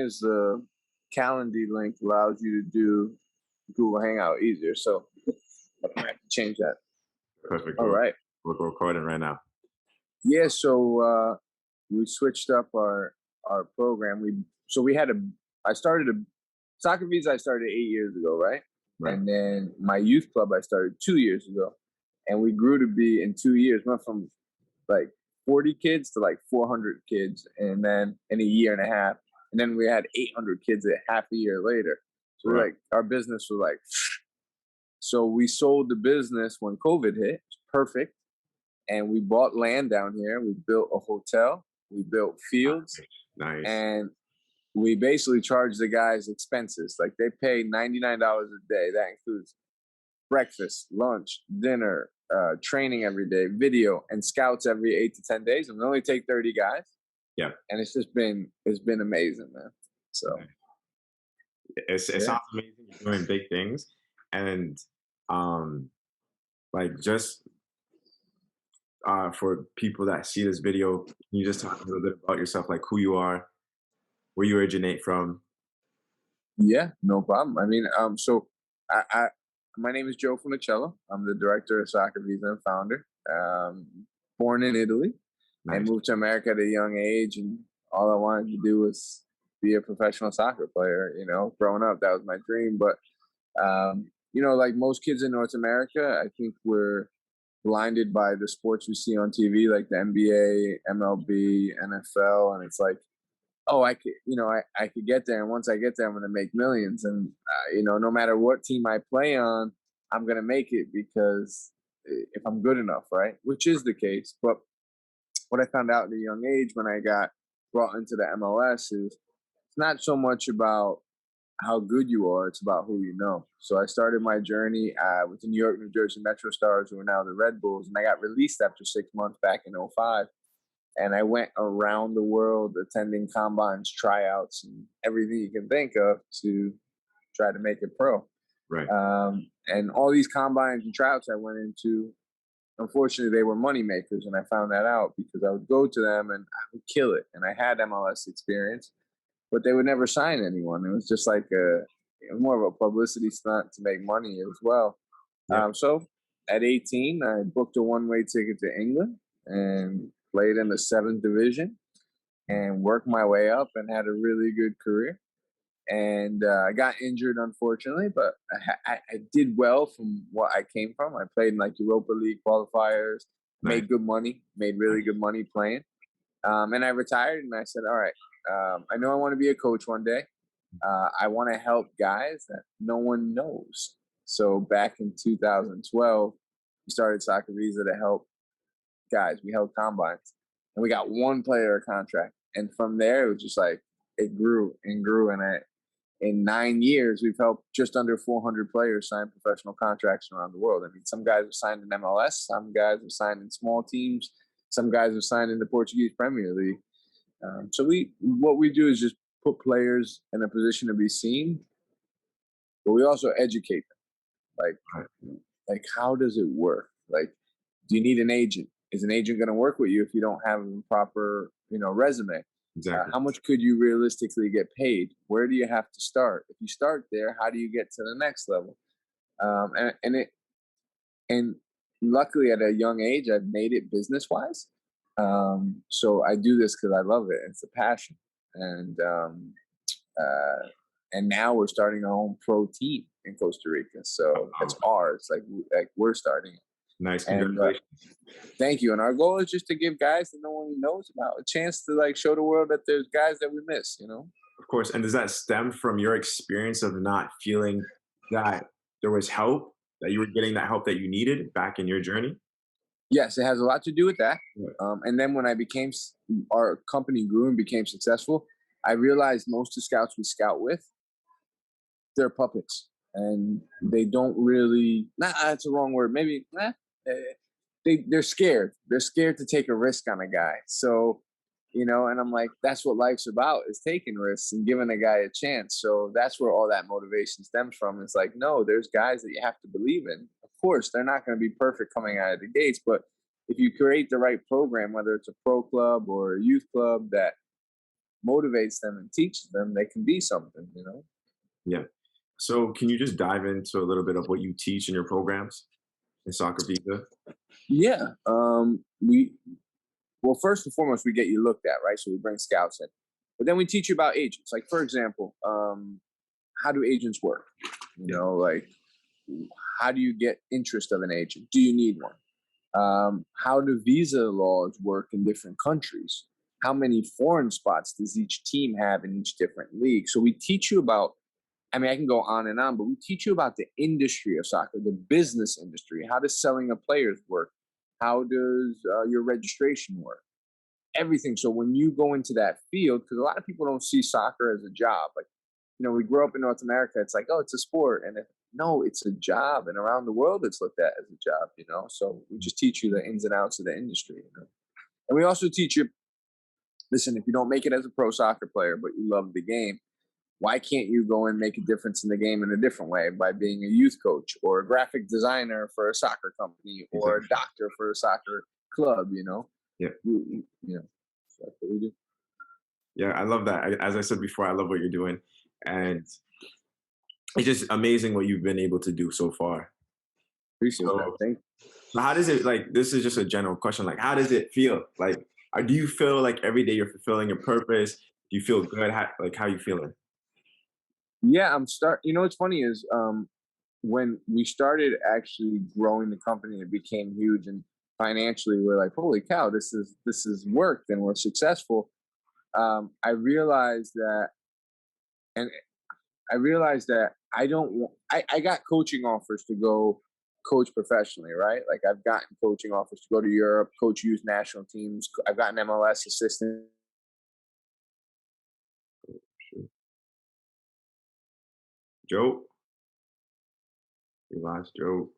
as the Calendly link allows you to do Google Hangout easier. So I might have to change that. Perfect. All right. We're recording right now. Yeah. So we switched up our program. I started a SoccerViza. I started 8 years ago, right? Right. And then my youth club I started 2 years ago, and we grew to be in 2 years went from like 40 kids to like 400 kids, and then in a year and a half, and then we had 800 kids a half a year later. So Right. like our business was like, so we sold the business when COVID hit. It's perfect. And we bought land down here. We built a hotel. We built fields. Nice. And we basically charge the guys expenses. Like they pay $99 a day. That includes breakfast, lunch, dinner, training every day, video, and scouts every 8 to 10 days. And we only take 30 guys. Yeah. And it's been amazing, man. So it sounds amazing. You're doing big things. And like just for people that see this video, can you just talk a little bit about yourself, like who you are, where you originate from? Yeah, no problem. I mean, so my name is Joe Funicello. I'm the director of SoccerViza and founder. Born in Italy. Nice. And moved to America at a young age, and all I wanted to do was be a professional soccer player. You know, growing up, that was my dream. But you know, like most kids in North America, I think we're blinded by the sports we see on TV, like the NBA, MLB, NFL, and it's like, oh, I could, you know, I could get there, and once I get there, I'm going to make millions. And you know, no matter what team I play on, I'm going to make it because if I'm good enough, right? Which is the case. But what I found out at a young age when I got brought into the MLS is it's not so much about how good you are, it's about who you know. So I started my journey with the New York, New Jersey Metro Stars, who are now the Red Bulls, and I got released after 6 months back in '05. And I went around the world attending combines, tryouts, and everything you can think of to try to make it pro. Right. And all these combines and tryouts I went into, unfortunately, they were money makers, and I found that out because I would go to them and I would kill it. And I had MLS experience, but they would never sign anyone. It was just like more of a publicity stunt to make money as well. Yep. So at 18, I booked a one-way ticket to England and played in the 7th division and worked my way up and had a really good career. And I got injured, unfortunately, but I did well from what I came from. I played in like Europa League qualifiers, made good money, made really good money playing. And I retired, and I said, all right, I know I want to be a coach one day. I want to help guys that no one knows. So back in 2012, we started SoccerViza to help guys. We held combines, and we got one player a contract. And from there, it was just like it grew and grew. And in 9 years, we've helped just under 400 players sign professional contracts around the world. I mean, some guys have signed in MLS, some guys have signed in small teams, some guys have signed in the Portuguese Premier League. So what we do is just put players in a position to be seen, but we also educate them. Like how does it work? Like, do you need an agent? Is an agent going to work with you if you don't have a proper, resume? Exactly. How much could you realistically get paid? Where do you have to start? If you start there, how do you get to the next level? And luckily at a young age, I've made it business wise. So I do this because I love it. It's a passion. And now we're starting our own pro team in Costa Rica. So it's ours. Like we're starting it. Nice. Congratulations. Thank you. And our goal is just to give guys that no one knows about a chance to like show the world that there's guys that we miss, Of course. And does that stem from your experience of not feeling that there was help, that you were getting that help that you needed back in your journey? Yes, it has a lot to do with that. Yeah. And then when our company grew and became successful, I realized most of the scouts we scout with, they're puppets. And they don't really, that's a wrong word. Maybe, they're scared. They're scared to take a risk on a guy. So, and I'm like, that's what life's about, is taking risks and giving a guy a chance. So that's where all that motivation stems from. It's like, no, there's guys that you have to believe in. Of course, they're not going to be perfect coming out of the gates, but if you create the right program, whether it's a pro club or a youth club that motivates them and teaches them, they can be something, you know? Yeah. So can you just dive into a little bit of what you teach in your programs in SoccerViza? Yeah. Well, first and foremost, we get you looked at, right? So we bring scouts in, but then we teach you about agents. Like, for example, how do agents work? You Yeah. know, like, how do you get interest of an agent? Do you need one? How do visa laws work in different countries? How many foreign spots does each team have in each different league? So we teach you about, I mean, I can go on and on, but we teach you about the industry of soccer, the business industry. How does selling of players work? How does your registration work? Everything. So when you go into that field, because a lot of people don't see soccer as a job. Like, you know, we grew up in North America. It's like, oh, it's a sport, and no, it's a job. And around the world, it's looked at as a job. You know, so we just teach you the ins and outs of the industry. You know, and we also teach you. Listen, if you don't make it as a pro soccer player, but you love the game, why can't you go and make a difference in the game in a different way by being a youth coach or a graphic designer for a soccer company or a Exactly. doctor for a soccer club? You know, Yeah. you know, so that's what we do. Yeah. I love that. As I said before, I love what you're doing. And it's just amazing what you've been able to do so far. Appreciate that. So Thank how does it like this is just a general question. Like, how does it feel? Like, do you feel like every day you're fulfilling your purpose? Do you feel good? How you feeling? Yeah, you know what's funny is when we started actually growing the company, it became huge and financially we're like, holy cow, this is worked and we're successful. I realized that and I realized that I don't want I got coaching offers to go coach professionally, right? Like I've gotten coaching offers to go to Europe, coach youth national teams. I've gotten MLS assistant. Sure. Joe, we lost Joe.